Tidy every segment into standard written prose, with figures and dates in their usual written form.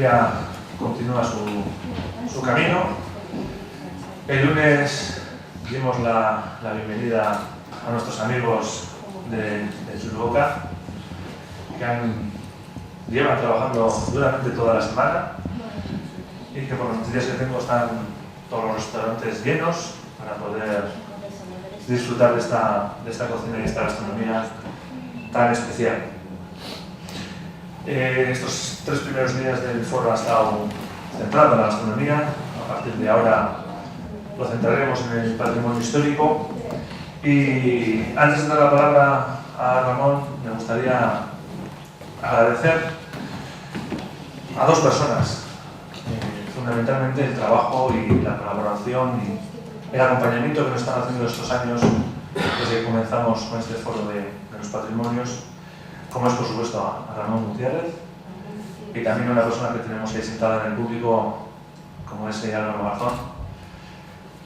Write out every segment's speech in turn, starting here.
familia continúa su camino. El lunes dimos la bienvenida a nuestros amigos de Chuluboca, que llevan trabajando duramente toda la semana y que por las noticias que tengo están todos los restaurantes llenos para poder disfrutar de esta cocina y esta gastronomía tan especial. Estos 3 primeros días del foro ha estado centrado en la gastronomía. A partir de ahora lo centraremos en el patrimonio histórico. Y antes de dar la palabra a Ramón, me gustaría agradecer a 2 personas, fundamentalmente el trabajo y la colaboración y el acompañamiento que nos están haciendo estos años desde que comenzamos con este foro de los patrimonios, como es por supuesto a Ramón Gutiérrez, y también a una persona que tenemos ahí sentada en el público, como es Álvaro Garzón,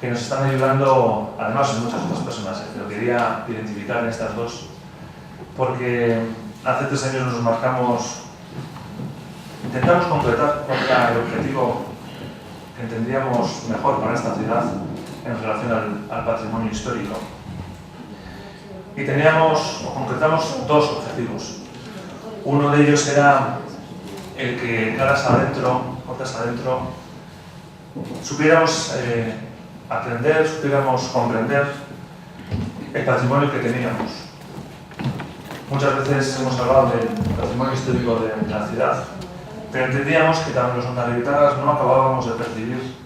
que nos están ayudando, además de muchas otras personas, pero quería identificar en estas 2, porque hace 3 años nos marcamos, intentamos concretar cuál era el objetivo que entendíamos mejor para esta ciudad en relación al patrimonio histórico. Y concretamos 2 objetivos. Uno de ellos era el que puertas adentro, supiéramos aprender, supiéramos comprender el patrimonio que teníamos. Muchas veces hemos hablado del patrimonio histórico de la ciudad, pero entendíamos que también los ondarribitarras no acabábamos de percibir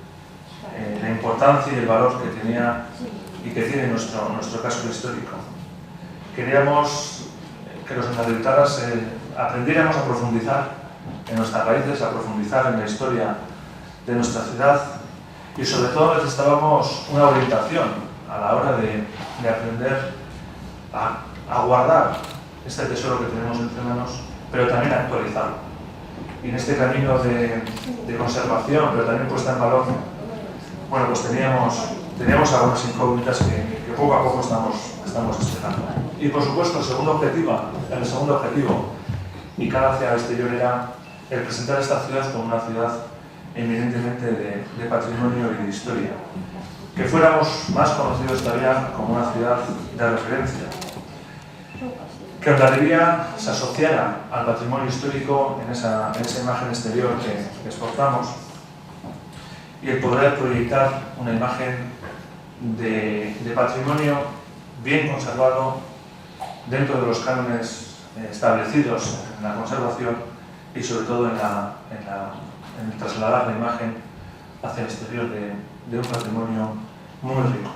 la importancia y el valor que tenía y que tiene nuestro casco histórico. Queríamos que los ondarribitarras aprendiéramos a profundizar en nuestras raíces, a profundizar en la historia de nuestra ciudad, y sobre todo necesitábamos una orientación a la hora de aprender a guardar este tesoro que tenemos entre manos, pero también a actualizarlo. Y en este camino de conservación, pero también puesta en valor, bueno, pues teníamos algunas incógnitas que poco a poco estamos despejando. Y por supuesto, el segundo objetivo, y cada hacia el exterior, era el presentar esta ciudad como una ciudad eminentemente de patrimonio y de historia. Que fuéramos más conocidos todavía como una ciudad de referencia. Que Hondarribia se asociara al patrimonio histórico en esa imagen exterior que exportamos, y el poder proyectar una imagen de patrimonio bien conservado dentro de los cánones establecidos en la conservación y sobre todo en el trasladar la imagen hacia el exterior de un patrimonio muy rico.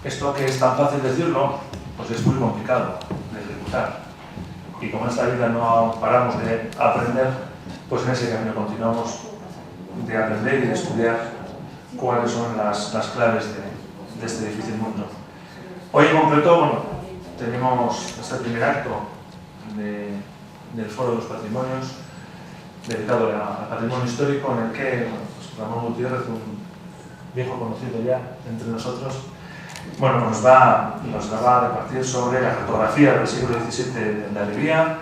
Esto, que es tan fácil decirlo, pues es muy complicado de ejecutar. Y como en esta vida no paramos de aprender, pues en ese camino continuamos de aprender y de estudiar cuáles son las claves de este difícil mundo. Hoy en concreto, tenemos este primer acto del Foro de los Patrimonios, dedicado al patrimonio histórico, en el que Ramón Gutiérrez, un viejo conocido ya entre nosotros, nos va a departir sobre la cartografía del siglo XVII de Hondarribia,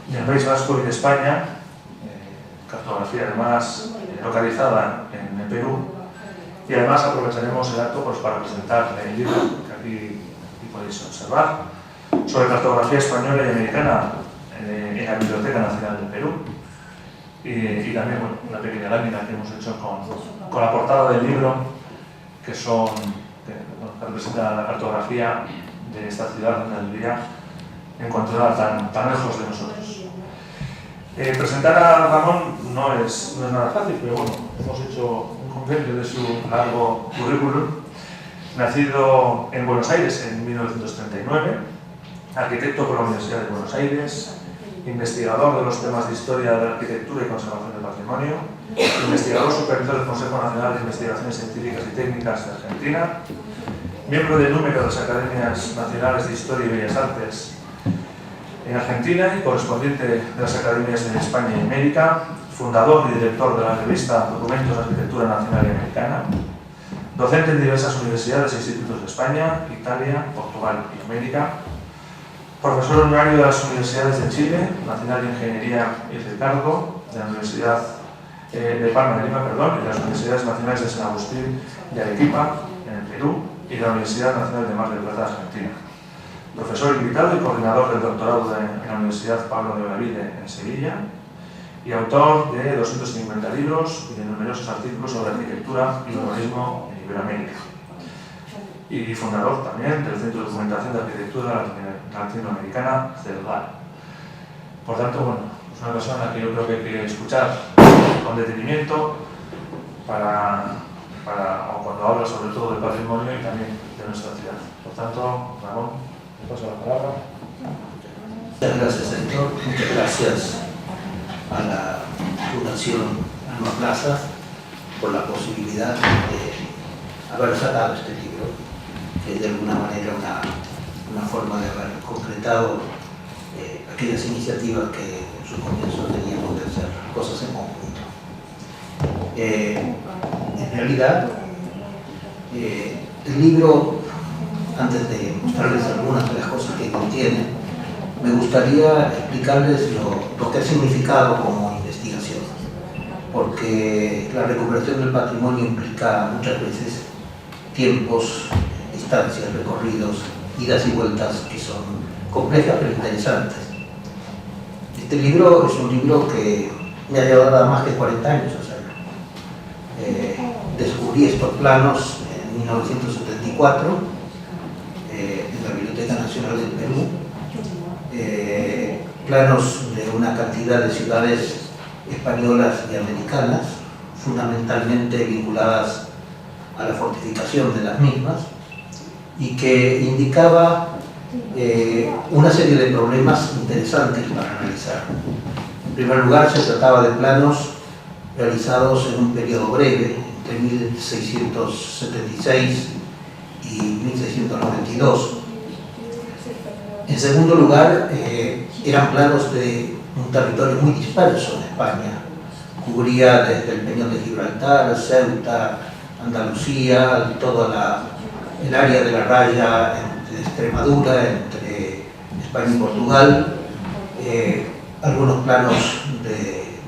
del País Vasco y de España, cartografía además localizada en el Perú, y además aprovecharemos el acto para presentar el libro que aquí podéis observar, sobre cartografía española y americana en la Biblioteca Nacional del Perú. Y también una pequeña lámina que hemos hecho con la portada del libro, que representa la cartografía de esta ciudad de Hondarribia, encontrada tan lejos de nosotros. Presentar a Ramón no es nada fácil, pero hemos hecho un compendio de su largo currículum. Nacido en Buenos Aires en 1939, arquitecto por la Universidad de Buenos Aires, investigador de los temas de historia de la arquitectura y conservación del patrimonio, investigador supervisor del Consejo Nacional de Investigaciones Científicas y Técnicas de Argentina, miembro del número de las Academias Nacionales de Historia y Bellas Artes en Argentina y correspondiente de las Academias de España y América, fundador y director de la revista Documentos de Arquitectura Nacional y Americana, docente en diversas universidades e institutos de España, Italia, Portugal y América, profesor honorario de las universidades de Chile, Nacional de Ingeniería y Ricardo, de la Universidad de Palma de Lima, y de las Universidades Nacionales de San Agustín de Arequipa, en el Perú, y de la Universidad Nacional de Mar del Plata, Argentina. Profesor invitado y coordinador del doctorado en la Universidad Pablo de Olavide, en Sevilla, y autor de 250 libros y de numerosos artículos sobre arquitectura y urbanismo en Iberoamérica. Y fundador también del Centro de Documentación de Arquitectura Latinoamericana, CELGAL. Por tanto, bueno, es una persona que yo creo que hay que escuchar con detenimiento o cuando habla sobre todo del patrimonio y también de nuestra ciudad. Por tanto, Ramón, te paso la palabra. Muchas gracias, Héctor. Muchas gracias a la Fundación Alma Plaza por la posibilidad de haber sacado este libro, que es de alguna manera una forma de haber concretado aquellas iniciativas que en su comienzo teníamos de hacer cosas en conjunto. En realidad, el libro, antes de mostrarles algunas de las cosas que contiene, me gustaría explicarles lo que ha significado como investigación, porque la recuperación del patrimonio implica muchas veces tiempos, distancias, recorridos, idas y vueltas que son complejas pero interesantes. Este libro es un libro que me ha llevado más que 40 años hacerlo. Descubrí estos planos en 1974 en la Biblioteca Nacional del Perú. Planos de una cantidad de ciudades españolas y americanas, fundamentalmente vinculadas a la fortificación de las mismas, y que indicaba una serie de problemas interesantes para analizar. En primer lugar, se trataba de planos realizados en un periodo breve, entre 1676 y 1692. En segundo lugar, eran planos de un territorio muy disperso en España. Cubría desde el Peñón de Gibraltar, Ceuta, Andalucía, toda el área de la raya de Extremadura, entre España y Portugal, algunos planos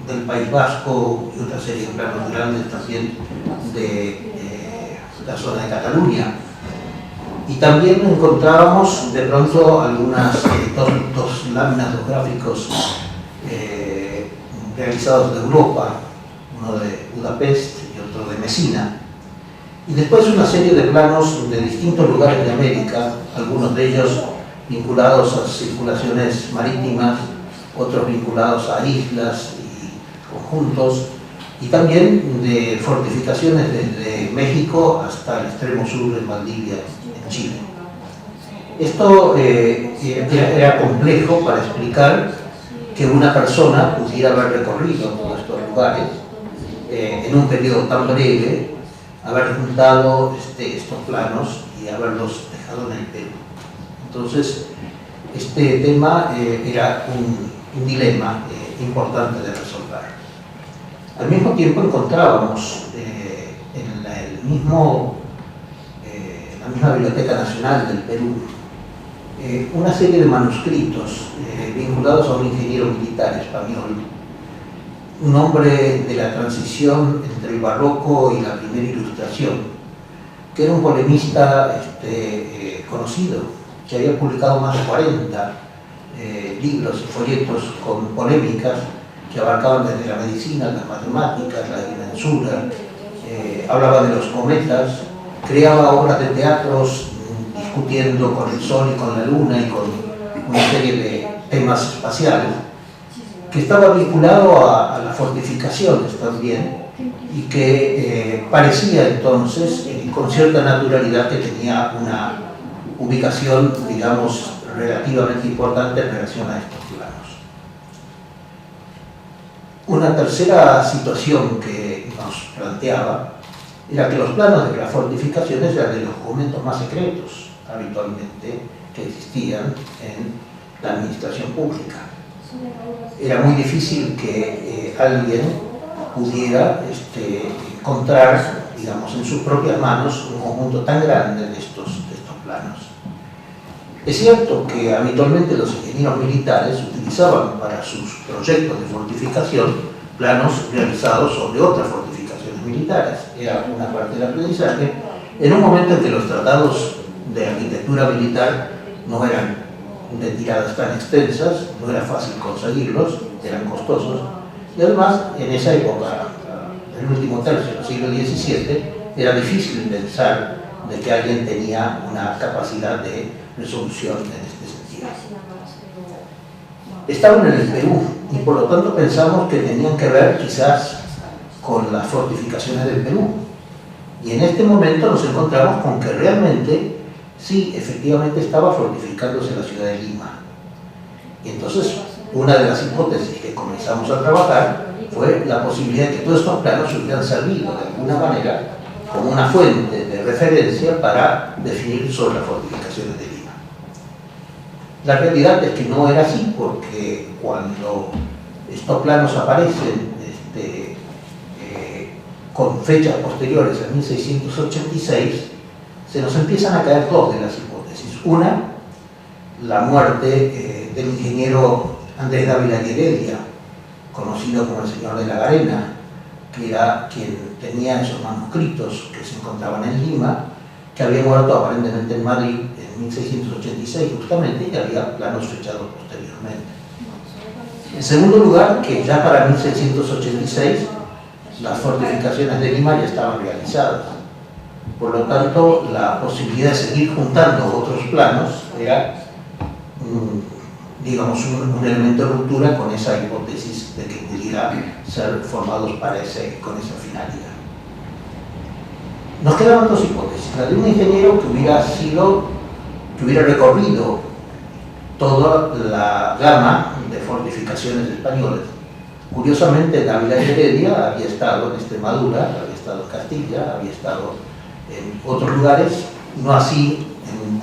del País Vasco y otra serie de planos grandes también de la zona de Cataluña. Y también encontrábamos de pronto algunas dos láminas, dos gráficos realizados de Europa, uno de Budapest y otro de Mesina. Y después una serie de planos de distintos lugares de América, algunos de ellos vinculados a circulaciones marítimas, otros vinculados a islas y conjuntos, y también de fortificaciones desde México hasta el extremo sur de Valdivia, en Chile. Esto era complejo para explicar que una persona pudiera haber recorrido todos estos lugares en un periodo tan breve, haber juntado estos planos y haberlos dejado en el Perú. Entonces, este tema era un dilema importante de resolver. Al mismo tiempo encontrábamos en la misma Biblioteca Nacional del Perú una serie de manuscritos vinculados a un ingeniero militar español, un hombre de la transición entre el barroco y la primera ilustración, que era un polemista conocido, que había publicado más de 40 libros y folletos con polémicas que abarcaban desde la medicina, las matemáticas, la agrimensura, hablaba de los cometas, creaba obras de teatros discutiendo con el sol y con la luna y con una serie de temas espaciales, que estaba vinculado a las fortificaciones también, y que parecía entonces con cierta naturalidad que tenía una ubicación, digamos, relativamente importante en relación a estos planos. Una tercera situación que nos planteaba era que los planos de las fortificaciones eran de los documentos más secretos habitualmente que existían en la administración pública. Era muy difícil que alguien pudiera encontrar, digamos, en sus propias manos un conjunto tan grande de estos planos. Es cierto que habitualmente los ingenieros militares utilizaban para sus proyectos de fortificación planos realizados sobre otras fortificaciones militares. Era una parte del aprendizaje. En un momento en que los tratados de arquitectura militar no eran de tiradas tan extensas, no era fácil conseguirlos, eran costosos, y además en esa época, el último tercio del siglo XVII, era difícil pensar de que alguien tenía una capacidad de resolución en este sentido. Estaban en el Perú y por lo tanto pensamos que tenían que ver quizás con las fortificaciones del Perú. Y en este momento nos encontramos con que realmente, sí, efectivamente estaba fortificándose la ciudad de Lima. Y entonces, una de las hipótesis que comenzamos a trabajar fue la posibilidad de que todos estos planos hubieran servido de alguna manera como una fuente de referencia para definir sobre las fortificaciones de Lima. La realidad es que no era así, porque cuando estos planos aparecen con fechas posteriores a 1686, se nos empiezan a caer dos de las hipótesis. Una, la muerte del ingeniero Andrés Dávila y Heredia, conocido como el señor de la Garena, que era quien tenía esos manuscritos que se encontraban en Lima, que había muerto aparentemente en Madrid en 1686 justamente, y había planos fechados posteriormente. En segundo lugar, que ya para 1686 las fortificaciones de Lima ya estaban realizadas. Por lo tanto, la posibilidad de seguir juntando otros planos era, digamos, un elemento de ruptura con esa hipótesis de que pudiera ser formados con esa finalidad. Nos quedaban dos hipótesis. La de un ingeniero que hubiera recorrido toda la gama de fortificaciones españolas. Curiosamente, Dávila y Heredia había estado en Extremadura, había estado en Castilla, había estado en otros lugares, no así,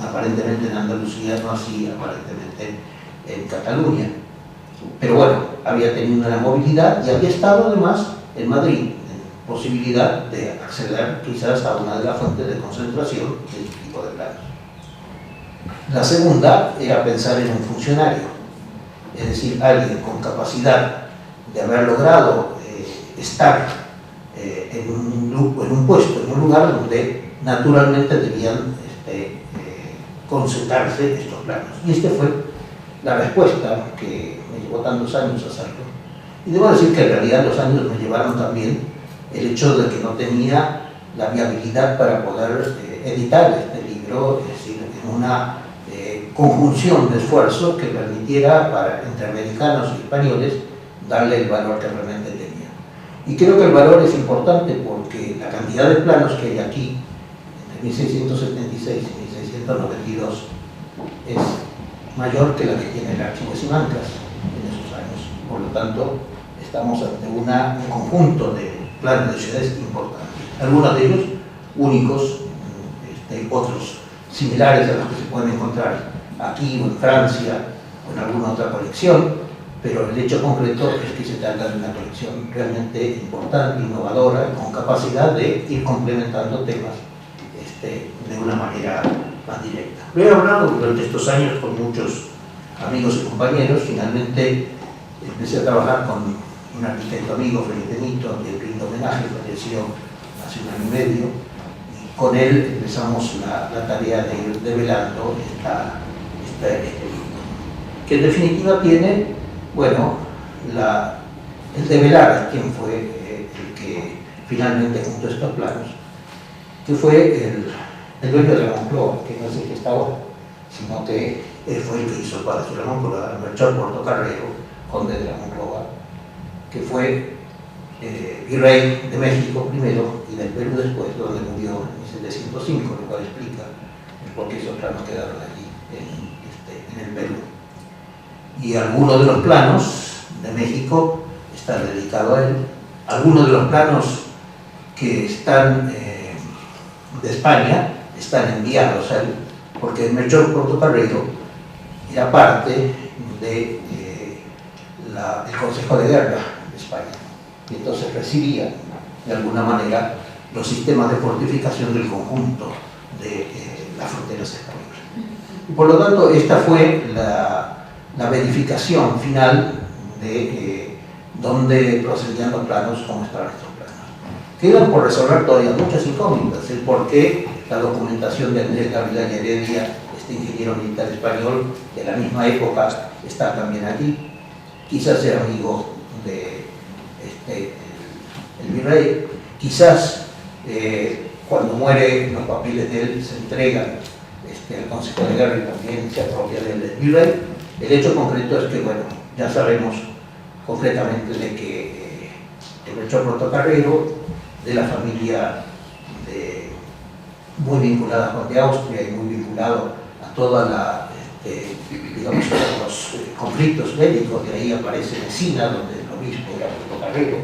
aparentemente en Andalucía, no así, aparentemente en Cataluña. Pero bueno, había tenido una movilidad y había estado además en Madrid, en posibilidad de acceder quizás a una de las fuentes de concentración de este tipo de planos. La segunda era pensar en un funcionario, es decir, alguien con capacidad de haber logrado estar en un puesto, en un lugar donde naturalmente debían concentrarse estos planos. Y esta fue la respuesta que me llevó tantos años hacerlo. Y debo decir que en realidad los años me llevaron también el hecho de que no tenía la viabilidad para poder editar este libro, es decir, en una conjunción de esfuerzos que permitiera entre americanos y españoles darle el valor que realmente tenía. Y creo que el valor es importante porque la cantidad de planos que hay aquí, entre 1676 y 1692, es mayor que la que tiene el Archivo de Simancas en esos años. Por lo tanto, estamos ante un conjunto de planos de ciudades importantes. Algunos de ellos únicos, otros similares a los que se pueden encontrar aquí o en Francia o en alguna otra colección, pero el hecho concreto es que se trata de una colección realmente importante, innovadora, con capacidad de ir complementando temas de una manera más directa. Lo he hablado durante estos años con muchos amigos y compañeros. Finalmente empecé a trabajar con un arquitecto amigo, Felipe Nito, que rindo homenaje, falleció hace un año y medio, y con él empezamos la tarea de ir develando este libro, que en definitiva tiene, bueno, el develar quién fue el que finalmente juntó estos planos, que fue el dueño de la Moncloa, que no es el que está ahora, sino que fue el que hizo el Palacio de la Moncloa, Melchor Portocarrero, conde de la Moncloa, que fue virrey de México primero y del Perú después, donde murió en 1705, lo cual explica por qué esos planos quedaron allí en el Perú. Y algunos de los planos de México están dedicados a él. Algunos de los planos que están de España están enviados a él, porque Melchor Portocarrero era parte del Consejo de Guerra de España, y entonces recibía de alguna manera los sistemas de fortificación del conjunto de las fronteras españolas. Y por lo tanto, esta fue la verificación final de dónde procedían los planos, cómo estaban estos planos. Quedan por resolver todavía muchas incógnitas, el por qué la documentación de Andrés Dávila y Heredia, este ingeniero militar español de la misma época, está también aquí. Quizás era amigo de el virrey, quizás cuando muere los papeles de él se entregan al Consejo de Guerra y también se apropia del virrey. El hecho concreto es que, bueno, ya sabemos concretamente de que el Melchor Portocarrero, de la familia muy vinculada a Juan de Austria y muy vinculado a toda digamos, los conflictos bélicos. De ahí aparece Messina, donde el obispo era Portocarrero,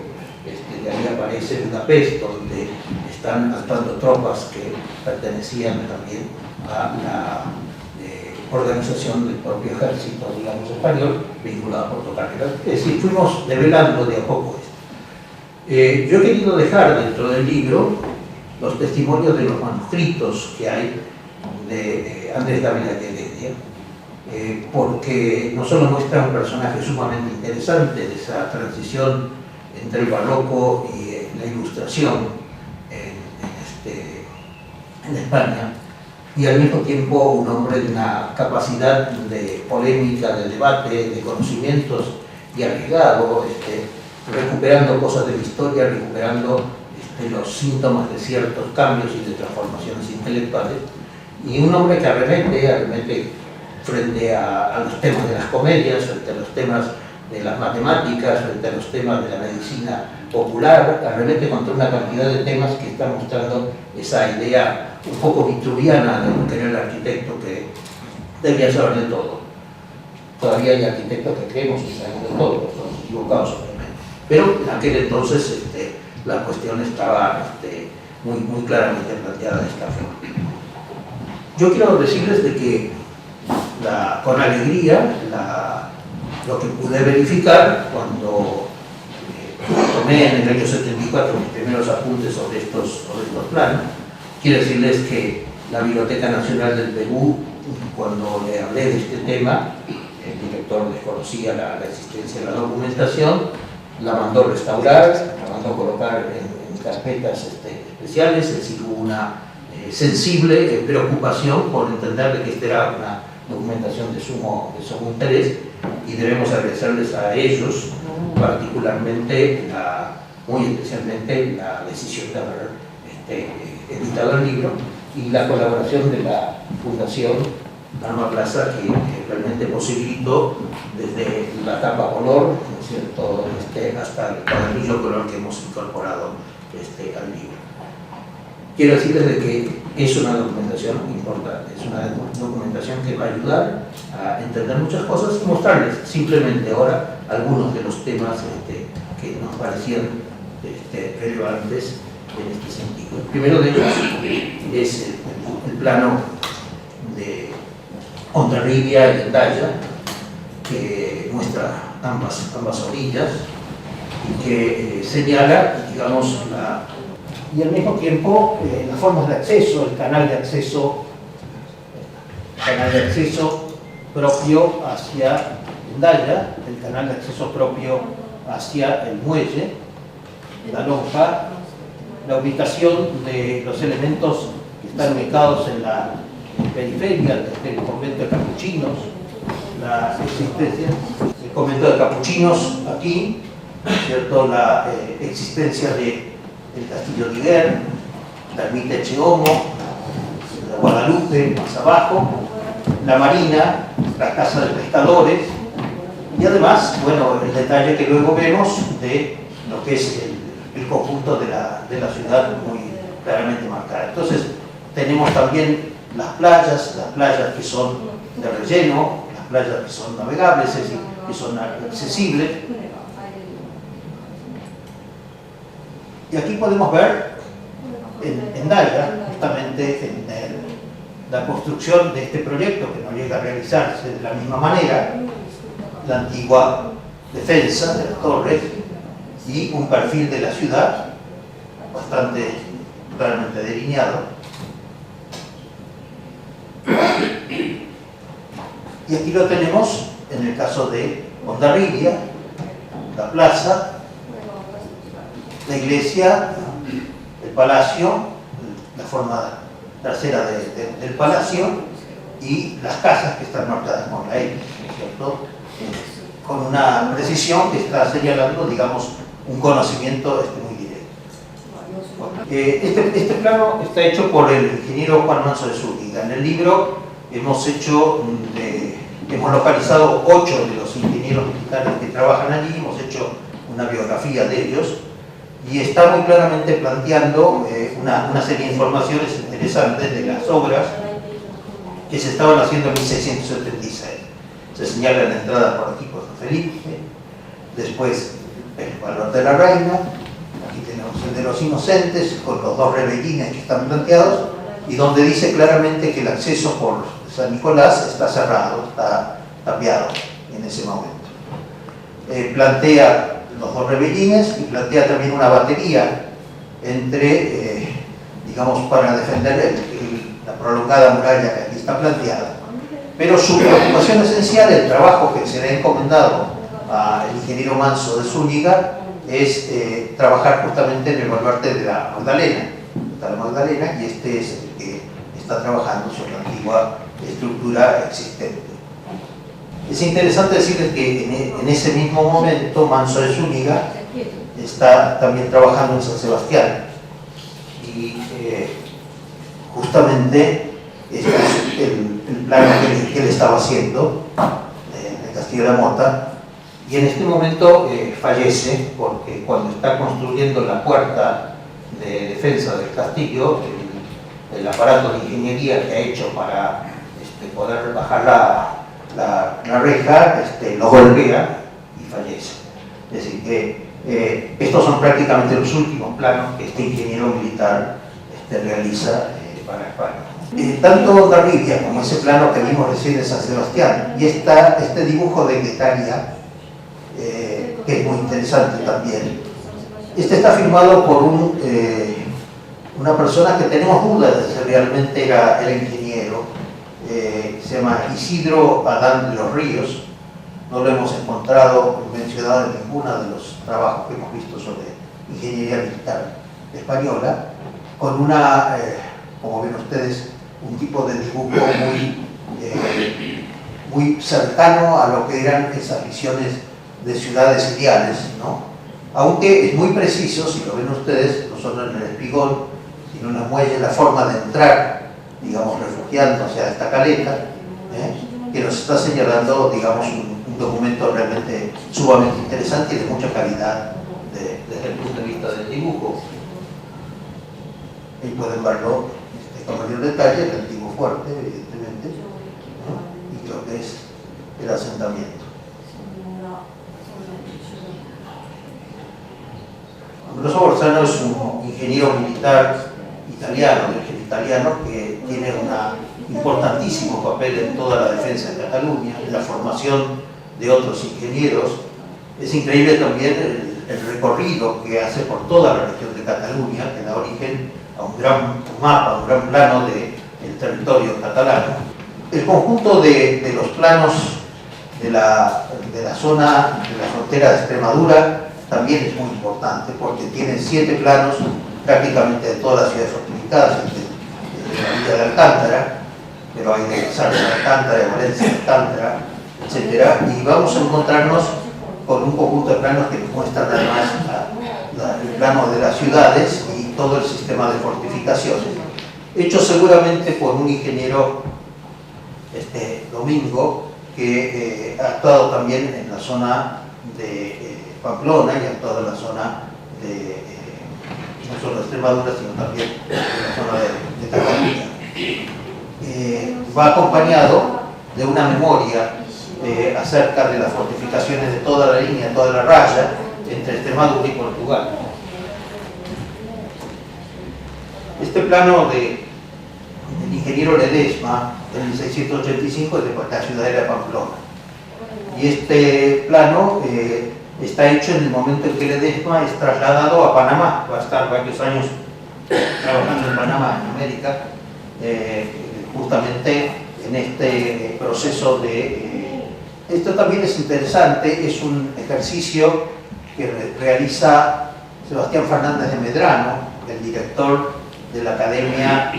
de ahí aparece Budapest, donde están actuando tropas que pertenecían también a la organización del propio ejército, digamos, español, vinculado a Portocarrero. Es decir, fuimos develando de a poco esto. Yo he querido dejar dentro del libro los testimonios de los manuscritos que hay de Andrés Dávila de Heredia, porque no solo muestra un personaje sumamente interesante de esa transición entre el barroco y la ilustración en España, y al mismo tiempo un hombre de una capacidad de polémica, de debate, de conocimientos y arriesgado, recuperando cosas de la historia, recuperando los síntomas de ciertos cambios y de transformaciones intelectuales, y un hombre que arremete frente a los temas de las comedias, frente a los temas de las matemáticas, frente a los temas de la medicina popular, arremete contra una cantidad de temas que están mostrando esa idea un poco vitruviana de lo que era el arquitecto, que debía saber de todo. Todavía hay arquitectos que creemos que saben de todo, estamos equivocados obviamente. Pero en aquel entonces la cuestión estaba muy claramente planteada de esta forma. Yo quiero decirles de que con alegría lo que pude verificar cuando tomé en el año 74 mis primeros apuntes sobre estos planos, quiero decirles que la Biblioteca Nacional del Perú, cuando le hablé de este tema, el director desconocía la existencia de la documentación, la mandó restaurar, la mandó colocar en carpetas especiales, es decir, hubo una sensible preocupación por entender de que esta era una documentación de sumo interés, y debemos agradecerles a ellos particularmente, muy especialmente, la decisión de haber editado el libro y la colaboración de la Fundación Alma Plaza, que realmente posibilitó desde la tapa color, ¿no es cierto?, hasta el cuadernillo color que hemos incorporado al libro. Quiero decirles de que es una documentación importante, es una documentación que va a ayudar a entender muchas cosas y mostrarles simplemente ahora algunos de los temas que nos parecían relevantes en este sentido. El primero de ellos es el plano de Hondarribia y Hendaya, que muestra ambas orillas y que señala, digamos, y al mismo tiempo las formas de acceso, el canal de acceso propio hacia Hendaya, el canal de acceso propio hacia el muelle, la lonja, la ubicación de los elementos que están ubicados en la periferia del convento de capuchinos, la existencia del convento de capuchinos aquí, ¿cierto?, la existencia del castillo de Iguer, la ermita Echeomo, la Guadalupe más abajo, la marina, la casa de pescadores, y además, bueno, el detalle que luego vemos de lo que es el conjunto de la ciudad muy claramente marcada. Entonces tenemos también las playas que son de relleno, las playas que son navegables, es decir, que son accesibles. Y aquí podemos ver en Hendaya, justamente en la construcción de este proyecto, que no llega a realizarse de la misma manera, la antigua defensa de las torres y un perfil de la ciudad bastante claramente delineado. Y aquí lo tenemos en el caso de Hondarribia, la plaza, la iglesia, el palacio, la forma trasera del palacio y las casas que están marcadas con la X, ¿no es cierto? Con una precisión que está señalando, digamos, un conocimiento muy directo. Este plano está hecho por el ingeniero Juan Manso de Zúñiga. En el libro hemos localizado 8 de los ingenieros militares que trabajan allí, hemos hecho una biografía de ellos y está muy claramente planteando una serie de informaciones interesantes de las obras que se estaban haciendo en 1676. Se señala en la entrada por aquí por San Felipe, después el valor de la reina, aquí tenemos el de los inocentes con los 2 rebellines que están planteados y donde dice claramente que el acceso por San Nicolás está cerrado, está tapiado en ese momento. Plantea los 2 rebellines y plantea también una batería entre, digamos, para defender la prolongada muralla que aquí está planteada. Pero su preocupación esencial, el trabajo que se le ha encomendado al ingeniero Manso de Zúñiga, es trabajar justamente en el baluarte de la Magdalena. Está la Magdalena y este es el que está trabajando sobre la antigua estructura existente. Es interesante decirles que en ese mismo momento Manso de Zúñiga está también trabajando en San Sebastián y justamente este es el plano que él estaba haciendo en el Castillo de la Mota y en este momento fallece porque cuando está construyendo la puerta de defensa del castillo, el aparato de ingeniería que ha hecho para poder bajar la reja lo golpea y fallece. Es decir que estos son prácticamente los últimos planos que este ingeniero militar realiza para España. Tanto Ondarribia como ese plano que vimos recién de San Sebastián y este dibujo de Guetaria, que es muy interesante también. Este está firmado por una persona que tenemos dudas de si realmente era ingeniero, se llama Isidro Adán de los Ríos. No lo hemos encontrado mencionado en ninguno de los trabajos que hemos visto sobre ingeniería militar española, con una, como ven ustedes, un tipo de dibujo muy cercano a lo que eran esas visiones de ciudades ideales, ¿no? Aunque es muy preciso, si lo ven ustedes, no solo en el espigón, sino en la muelle, la forma de entrar, digamos, refugiándose a esta caleta, que nos está señalando, digamos, un documento realmente sumamente interesante y de mucha calidad desde el punto de vista del dibujo. Ahí pueden verlo con mayor detalle, el antiguo fuerte, evidentemente, ¿no? Y creo que es el asentamiento. Ambrosio Bolzano es un ingeniero militar italiano, de origen italiano, que tiene un importantísimo papel en toda la defensa de Cataluña, en la formación de otros ingenieros. Es increíble también el recorrido que hace por toda la región de Cataluña, que da origen a un gran mapa, un gran plano del territorio catalán. El conjunto de los planos de la zona de la frontera de Extremadura también es muy importante porque tiene 7 planos prácticamente de todas las ciudades fortificadas, de la villa de Alcántara, pero hay de Sardes de Alcántara, de Valencia de Alcántara, etc. Y vamos a encontrarnos con un conjunto de planos que nos muestran además el plano de las ciudades y todo el sistema de fortificaciones, hecho seguramente por un ingeniero Domingo, que ha actuado también en la zona de Pamplona y ha actuado en la zona no solo de Extremadura, sino también en la zona de Cataluña. Va acompañado de una memoria acerca de las fortificaciones de toda la línea, toda la raya entre Extremadura y Portugal. Este plano del ingeniero Ledesma, en 1685, es de la ciudadela de Pamplona. Y este plano está hecho en el momento en que Ledesma es trasladado a Panamá. Va a estar varios años trabajando en Panamá, en América, justamente en este proceso de... Esto también es interesante, es un ejercicio que realiza Sebastián Fernández de Medrano, el director de la Academia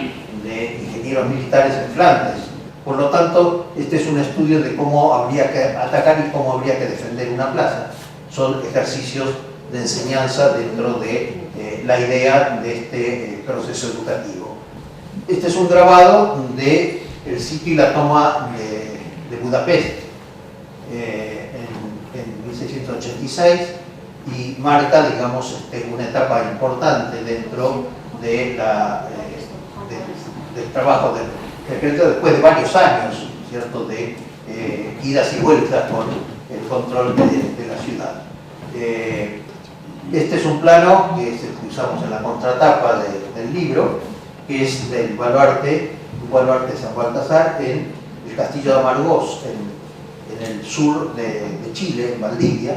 de Ingenieros Militares en Flandes. Por lo tanto, este es un estudio de cómo habría que atacar y cómo habría que defender una plaza. Son ejercicios de enseñanza dentro de la idea de este proceso educativo. Este es un grabado del sitio y la toma de Budapest en 1686 y marca, digamos, una etapa importante dentro de del trabajo del después de varios años, ¿cierto?, de idas y vueltas con el control de la ciudad. Este es un plano que es el que usamos en la contratapa del libro, que es del baluarte, un baluarte de San Baltasar en el castillo de Amargós, en el sur de Chile, en Valdivia.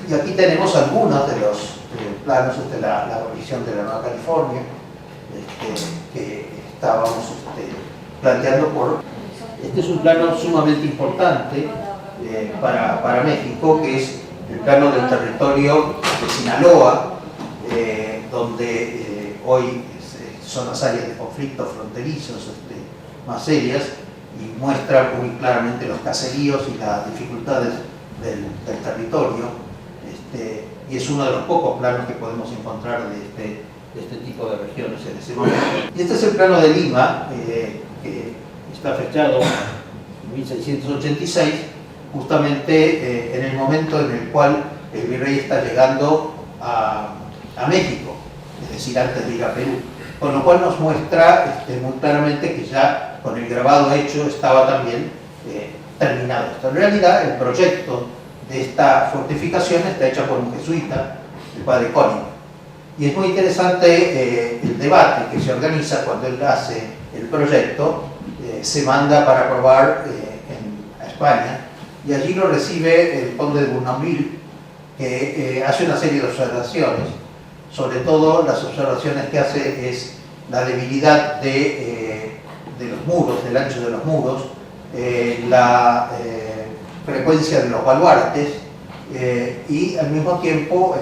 Y aquí tenemos algunos de los planos de la visión de la Nueva California que estábamos planteando por... Este es un plano sumamente importante para México, que es el plano del territorio de Sinaloa, donde hoy son las áreas de conflicto fronterizos más serias, y muestra muy claramente los caseríos y las dificultades del territorio, y es uno de los pocos planos que podemos encontrar de este tipo de regiones en ese momento. Y este es el plano de Lima, que está fechado en 1686, justamente en el momento en el cual el virrey está llegando a México, es decir, antes de ir a Perú, con lo cual nos muestra muy claramente que ya con el grabado hecho estaba también terminado esto. En realidad, el proyecto de esta fortificación está hecha por un jesuita, el padre Cónigo, y es muy interesante el debate que se organiza cuando él hace el proyecto. Se manda para aprobar a España, y allí lo recibe el conde de Bournonville, que hace una serie de observaciones. Sobre todo, las observaciones que hace es la debilidad de los muros, del ancho de los muros, la frecuencia de los baluartes, y al mismo tiempo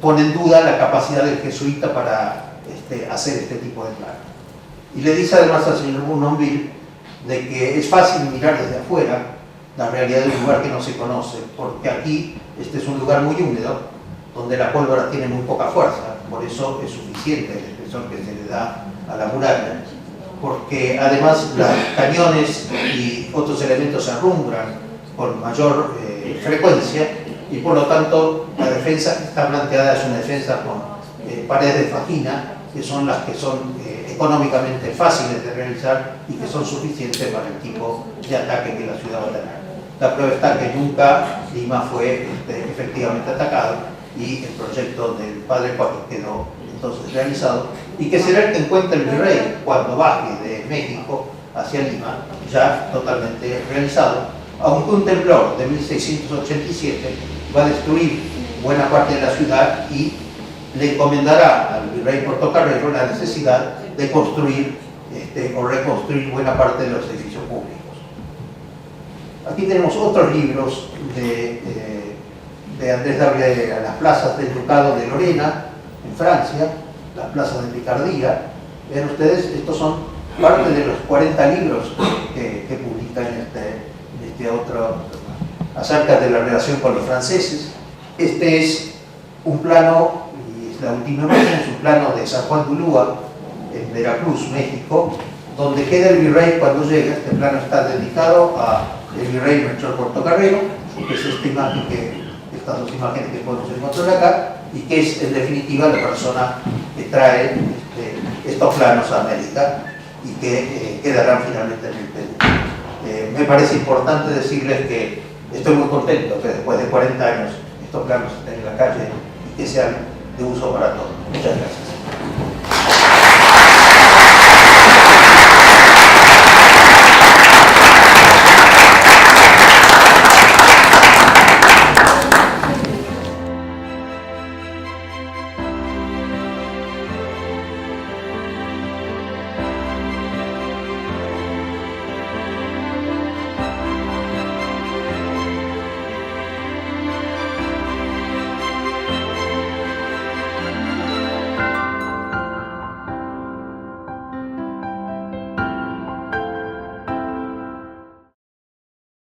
pone en duda la capacidad del jesuita para hacer este tipo de plano. Y le dice además al señor Bournonville de que es fácil mirar desde afuera la realidad de un lugar que no se conoce, porque aquí este es un lugar muy húmedo, donde la pólvora tiene muy poca fuerza, por eso es suficiente el espesor que se le da a la muralla, porque además los cañones y otros elementos se arrumbran con mayor frecuencia, y por lo tanto la defensa que está planteada es una defensa con paredes de fajina, que son las que son económicamente fáciles de realizar y que son suficientes para el tipo de ataque que la ciudad va a tener. La prueba está que nunca Lima fue efectivamente atacado, y el proyecto del padre Cónigo quedó entonces realizado, y que será el que encuentre el virrey cuando baje de México hacia Lima, ya totalmente realizado, aunque un temblor de 1687 va a destruir buena parte de la ciudad y le encomendará al virrey Portocarrero la necesidad de construir o reconstruir buena parte de los edificios públicos. Aquí tenemos otros libros de Andrés Dablera, las plazas del Ducado de Lorena, en Francia, las plazas de Picardía. Vean ustedes, estos son parte de los 40 libros que publican este otro acerca de la relación con los franceses. Este es un plano, y es la última imagen, es un plano de San Juan de Ulúa, en Veracruz, México, donde queda el virrey cuando llega. Este plano está dedicado al virrey Melchor Portocarrero, que es estas dos imágenes que podemos encontrar acá, y que es en definitiva la persona que trae estos planos a América y que quedarán finalmente en el Perú. Me parece importante decirles que estoy muy contento que después de 40 años estos planos estén en la calle y que sean de uso para todos. Muchas gracias.